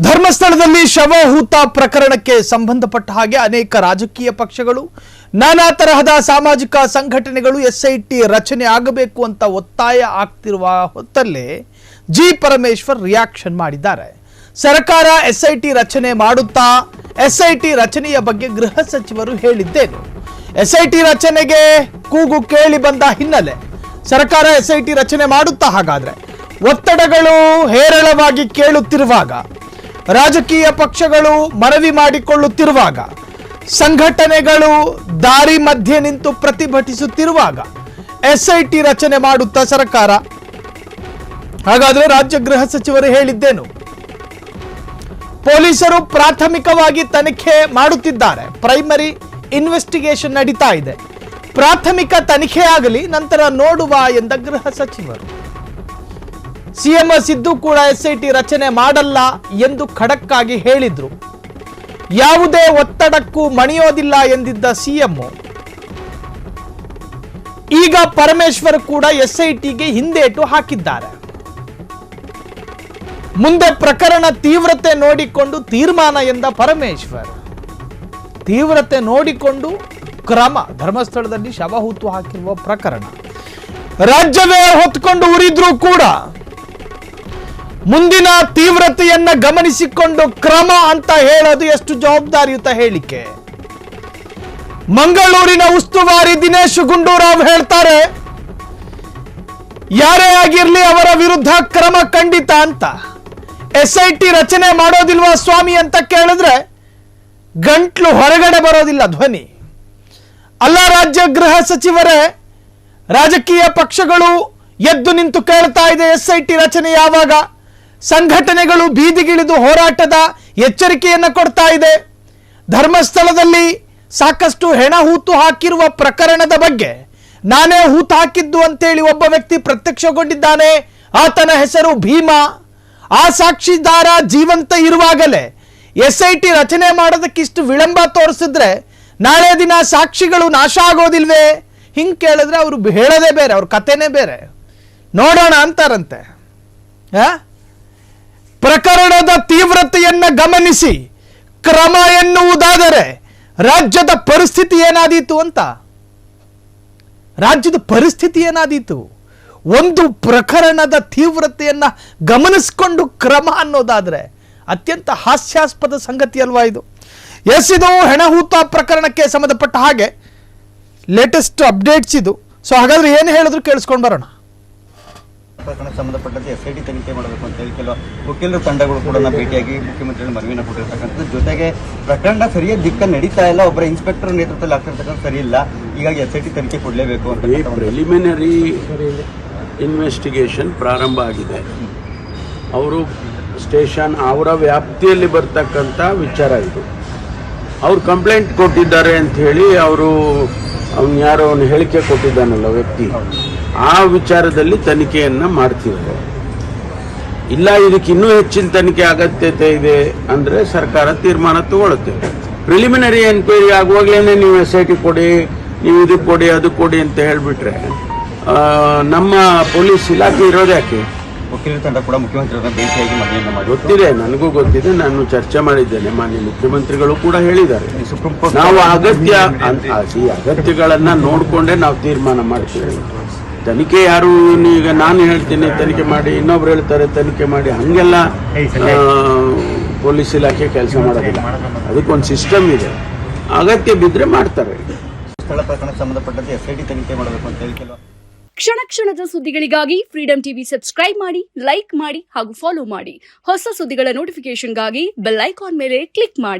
ಧರ್ಮಸ್ಥಳದಲ್ಲಿ ಶವಹೂತ ಪ್ರಕರಣಕ್ಕೆ ಸಂಬಂಧಪಟ್ಟ ಹಾಗೆ ಅನೇಕ ರಾಜಕೀಯ ಪಕ್ಷಗಳು ನಾನಾ ತರಹದ ಸಾಮಾಜಿಕ ಸಂಘಟನೆಗಳು ಎಸ್ಐಟಿ ರಚನೆ ಆಗಬೇಕು ಅಂತ ಒತ್ತಾಯ ಆಗ್ತಿರುವ ಹೊತ್ತಲ್ಲೇ ಜಿ ಪರಮೇಶ್ವರ್ ರಿಯಾಕ್ಷನ್ ಮಾಡಿದ್ದಾರೆ. ಸರ್ಕಾರ ಎಸ್ಐಟಿ ರಚನೆ ಮಾಡುತ್ತಾ ಎಸ್ಐಟಿ ರಚನೆಯ ಬಗ್ಗೆ ಗೃಹ ಸಚಿವರು ಹೇಳಿದ್ದೇನು? ಎಸ್ಐಟಿ ರಚನೆಗೆ ಕೂಗು ಕೇಳಿ ಬಂದ ಹಿನ್ನೆಲೆ ಸರ್ಕಾರ ಎಸ್ಐಟಿ ರಚನೆ ಮಾಡುತ್ತಾ ಹಾಗಾದ್ರೆ ಒತ್ತಡಗಳು ಹೇರಳವಾಗಿ ಕೇಳುತ್ತಿರುವಾಗ, ರಾಜಕೀಯ ಪಕ್ಷಗಳು ಮನವಿ ಮಾಡಿಕೊಳ್ಳುತ್ತಿರುವಾಗ, ಸಂಘಟನೆಗಳು ದಾರಿ ಮಧ್ಯೆ ನಿಂತು ಪ್ರತಿಭಟಿಸುತ್ತಿರುವಾಗ ಎಸ್ಐಟಿ ರಚನೆ ಮಾಡುತ್ತಾ ಸರ್ಕಾರ ಹಾಗಾದ್ರೆ ರಾಜ್ಯ ಗೃಹ ಸಚಿವರು ಹೇಳಿದ್ದೇನು? ಪೊಲೀಸರು ಪ್ರಾಥಮಿಕವಾಗಿ ತನಿಖೆ ಮಾಡುತ್ತಿದ್ದಾರೆ. ಪ್ರೈಮರಿ ಇನ್ವೆಸ್ಟಿಗೇಷನ್ ನಡೀತಾ ಇದೆ. ಪ್ರಾಥಮಿಕ ತನಿಖೆ ಆಗಲಿ, ನಂತರ ನೋಡುವ ಎಂದ ಗೃಹ ಸಚಿವರು. ಸಿಎಂ ಸಿದ್ದು ಕೂಡ ಎಸ್ಐಟಿ ರಚನೆ ಮಾಡಲ್ಲ ಎಂದು ಖಡಕ್ ಆಗಿ ಹೇಳಿದ್ರು. ಯಾವುದೇ ಒತ್ತಡಕ್ಕೂ ಮಣಿಯೋದಿಲ್ಲ ಎಂದಿದ್ದ ಸಿಎಂ ಈಗ ಪರಮೇಶ್ವರ್ ಕೂಡ ಎಸ್ಐಟಿಗೆ ಹಿಂದೇಟು ಹಾಕಿದ್ದಾರೆ. ಮುಂದೆ ಪ್ರಕರಣ ತೀವ್ರತೆ ನೋಡಿಕೊಂಡು ತೀರ್ಮಾನ ಎಂದ ಪರಮೇಶ್ವರ್. ತೀವ್ರತೆ ನೋಡಿಕೊಂಡು ಕ್ರಮ. ಧರ್ಮಸ್ಥಳದಲ್ಲಿ ಶವಹೂತು ಹಾಕಿರುವ ಪ್ರಕರಣ ರಾಜ್ಯವೇ ಹೊತ್ಕೊಂಡು ಉರಿದ್ರೂ ಕೂಡ ಮುಂದಿನ ತೀವ್ರತೆಯನ್ನ ಗಮನಿಸಿಕೊಂಡು ಕ್ರಮ ಅಂತ ಹೇಳೋದು ಎಷ್ಟು ಜವಾಬ್ದಾರಿಯುತ ಹೇಳಿಕೆ. ಮಂಗಳೂರಿನ ಉಸ್ತುವಾರಿ ದಿನೇಶ್ ಗುಂಡೂರಾವ್ ಹೇಳ್ತಾರೆ, ಯಾರೇ ಆಗಿರ್ಲಿ ಅವರ ವಿರುದ್ಧ ಕ್ರಮ ಖಂಡಿತ ಅಂತ. ಎಸ್ಐಟಿ ರಚನೆ ಮಾಡೋದಿಲ್ವಾ ಸ್ವಾಮಿ ಅಂತ ಕೇಳಿದ್ರೆ ಗಂಟ್ಲು ಹೊರಗಡೆ ಬರೋದಿಲ್ಲ ಧ್ವನಿ. ಅಲ್ಲ ರಾಜ್ಯ ಗೃಹ ಸಚಿವರೇ, ರಾಜಕೀಯ ಪಕ್ಷಗಳು ಎದ್ದು ನಿಂತು ಕೇಳ್ತಾ ಇದೆ ಎಸ್ಐಟಿ ರಚನೆ ಯಾವಾಗ? ಸಂಘಟನೆಗಳು ಬೀದಿಗಿಳಿದು ಹೋರಾಟದ ಎಚ್ಚರಿಕೆಯನ್ನು ಕೊಡ್ತಾ ಇದೆ. ಧರ್ಮಸ್ಥಳದಲ್ಲಿ ಸಾಕಷ್ಟು ಹೆಣ ಹೂತು ಹಾಕಿರುವ ಪ್ರಕರಣದ ಬಗ್ಗೆ ನಾನೇ ಹೂತು ಹಾಕಿದ್ದು ಅಂತೇಳಿ ಒಬ್ಬ ವ್ಯಕ್ತಿ ಪ್ರತ್ಯಕ್ಷಗೊಂಡಿದ್ದಾನೆ. ಆತನ ಹೆಸರು ಭೀಮಾ. ಆ ಸಾಕ್ಷಿದಾರ ಜೀವಂತ ಇರುವಾಗಲೇ ಎಸ್ಐಟಿ ರಚನೆ ಮಾಡೋದಕ್ಕಿಷ್ಟು ವಿಳಂಬ ತೋರಿಸಿದ್ರೆ ನಾಳೆ ದಿನ ಸಾಕ್ಷಿಗಳು ನಾಶ ಆಗೋದಿಲ್ವೇ? ಹಿಂಗೆ ಕೇಳಿದ್ರೆ ಅವರು ಹೇಳೋದೇ ಬೇರೆ, ಅವ್ರ ಕಥೆನೇ ಬೇರೆ. ನೋಡೋಣ ಅಂತಾರಂತೆ. ಪ್ರಕರಣದ ತೀವ್ರತೆಯನ್ನ ಗಮನಿಸಿ ಕ್ರಮ ಎನ್ನುವುದಾದರೆ ರಾಜ್ಯದ ಪರಿಸ್ಥಿತಿ ಏನಾದೀತು ಅಂತ. ರಾಜ್ಯದ ಪರಿಸ್ಥಿತಿ ಏನಾದೀತು? ಒಂದು ಪ್ರಕರಣದ ತೀವ್ರತೆಯನ್ನ ಗಮನಿಸಿಕೊಂಡು ಕ್ರಮ ಅನ್ನೋದಾದ್ರೆ ಅತ್ಯಂತ ಹಾಸ್ಯಾಸ್ಪದ ಸಂಗತಿ ಅಲ್ವಾ ಇದು? ಇದು ಹೆಣಹೂತ ಪ್ರಕರಣಕ್ಕೆ ಸಂಬಂಧಪಟ್ಟ ಹಾಗೆ ಲೇಟೆಸ್ಟ್ ಅಪ್ಡೇಟ್ಸ್ ಇದು. ಸೊ ಹಾಗಾದ್ರೆ ಏನು ಹೇಳಿದ್ರು ಕೇಳಿಸ್ಕೊಂಡು ಬರೋಣ. ಪ್ರಕರಣಕ್ಕೆ ಸಂಬಂಧಪಟ್ಟಂತೆ ಎಸ್ಐಟಿ ತನಿಖೆ ಮಾಡಬೇಕು ಅಂತ ಹೇಳಿ ಕೆಲವು ವಕೀಲರ ತಂಡಗಳು ಕೂಡ ಭೇಟಿಯಾಗಿ ಮುಖ್ಯಮಂತ್ರಿಗಳು ಮನವಿಯನ್ನು ಕೊಟ್ಟಿರ್ತಕ್ಕಂಥದ್ದು. ಜೊತೆಗೆ ಪ್ರಕರಣ ಸರಿಯಾದ ದಿಕ್ಕಲ್ಲಿ ನಡೀತಾ ಇಲ್ಲ, ಒಬ್ಬರ ಇನ್ಸ್ಪೆಕ್ಟರ್ ನೇತೃತ್ವದಲ್ಲಿ ಆಗ್ತಿರ್ತಕ್ಕಂಥ ಸರಿ ಇಲ್ಲ, ಹೀಗಾಗಿ ಎಸ್ಐಟಿ ತನಿಖೆ ಕೊಡಲೇಬೇಕು ಅಂತ. ಪ್ರಿಲಿಮಿನರಿ ಇನ್ವೆಸ್ಟಿಗೇಷನ್ ಪ್ರಾರಂಭ ಆಗಿದೆ. ಅವರು ಸ್ಟೇಷನ್ ಅವರ ವ್ಯಾಪ್ತಿಯಲ್ಲಿ ಬರ್ತಕ್ಕಂಥ ವಿಚಾರ ಇದು. ಅವ್ರು ಕಂಪ್ಲೇಂಟ್ ಕೊಟ್ಟಿದ್ದಾರೆ ಅಂತ ಹೇಳಿ ಅವರು ಯಾರೋ ಅವನು ಹೇಳಿಕೆ ಕೊಟ್ಟಿದ್ದಾನಲ್ಲ ವ್ಯಕ್ತಿ, ಆ ವಿಚಾರದಲ್ಲಿ ತನಿಖೆಯನ್ನು ಮಾಡ್ತಿದ್ದಾರೆ. ಇಲ್ಲ ಇದಕ್ಕೆ ಇನ್ನೂ ಹೆಚ್ಚಿನ ತನಿಖೆ ಅಗತ್ಯತೆ ಇದೆ ಅಂದರೆ ಸರ್ಕಾರ ತೀರ್ಮಾನ ತಗೊಳುತ್ತೆ. ಪ್ರಿಲಿಮಿನರಿ ಎನ್ಕ್ವೈರಿ ಆಗುವಾಗಲೇ ನೀವು ಎಸ್ಐಟಿ ಕೊಡಿ, ನೀವು ಇದಕ್ಕೆ ಕೊಡಿ, ಅದು ಕೊಡಿ ಅಂತ ಹೇಳಿಬಿಟ್ರೆ ನಮ್ಮ ಪೊಲೀಸ್ ಇಲಾಖೆ ಇರೋದು ಯಾಕೆ? ವಕೀಲರ ತಂಡ ಕೂಡ ಮುಖ್ಯಮಂತ್ರಿಯವರ ಭೇಟಿಯಾಗಿ ಮನವಿಯನ್ನು ಮಾಡಿ ಗೊತ್ತಿದೆ, ನನಗೂ ಗೊತ್ತಿದೆ, ನಾನು ಚರ್ಚೆ ಮಾಡಿದ್ದೇನೆ. ಮಾನ್ಯ ಮುಖ್ಯಮಂತ್ರಿಗಳು ಕೂಡ ಹೇಳಿದ್ದಾರೆ, ಸುಪ್ರೀಂ ಕೋರ್ಟ್ ನಾವು ಅಗತ್ಯಗಳನ್ನ ನೋಡಿಕೊಂಡೇ ನಾವು ತೀರ್ಮಾನ ಮಾಡ್ತೀವಿ. ತನಿಖೆ ಯಾರು ಈಗ ನಾನು ಹೇಳ್ತೀನಿ ತನಿಖೆ ಮಾಡಿ, ಇನ್ನೊಬ್ರು ಹೇಳ್ತಾರೆ ತನಿಖೆ ಮಾಡಿ, ಹಂಗೆಲ್ಲ ಪೊಲೀಸ್ ಇಲಾಖೆ ಕೆಲಸ ಮಾಡೋದಿಲ್ಲ. ಅದಕ್ಕೊಂದು ಸಿಸ್ಟಮ್ ಇದೆ, ಅಗತ್ಯ ಬಿದ್ದರೆ ಮಾಡ್ತಾರೆ. ಸ್ಥಳ ಪ್ರಕರಣಕ್ಕೆ ಸಂಬಂಧಪಟ್ಟಂತೆ ಎಸ್ಐಟಿ ತನಿಖೆ ಮಾಡಬೇಕು ಅಂತ ಹೇಳಿ ಕೆಲವು ಕ್ಷಣ ಕ್ಷಣದ ಸುದ್ದಿಗಳಿಗಾಗಿ ಫ್ರೀಡಂ ಟಿವಿ ಸಬ್ಸ್ಕ್ರೈಬ್ ಮಾಡಿ, ಲೈಕ್ ಮಾಡಿ ಹಾಗೂ ಫಾಲೋ ಮಾಡಿ. ಹೊಸ ಸುದ್ದಿಗಳ ನೋಟಿಫಿಕೇಶನ್ಗಾಗಿ ಬೆಲ್ ಐಕಾನ್ ಮೇಲೆ ಕ್ಲಿಕ್ ಮಾಡಿ.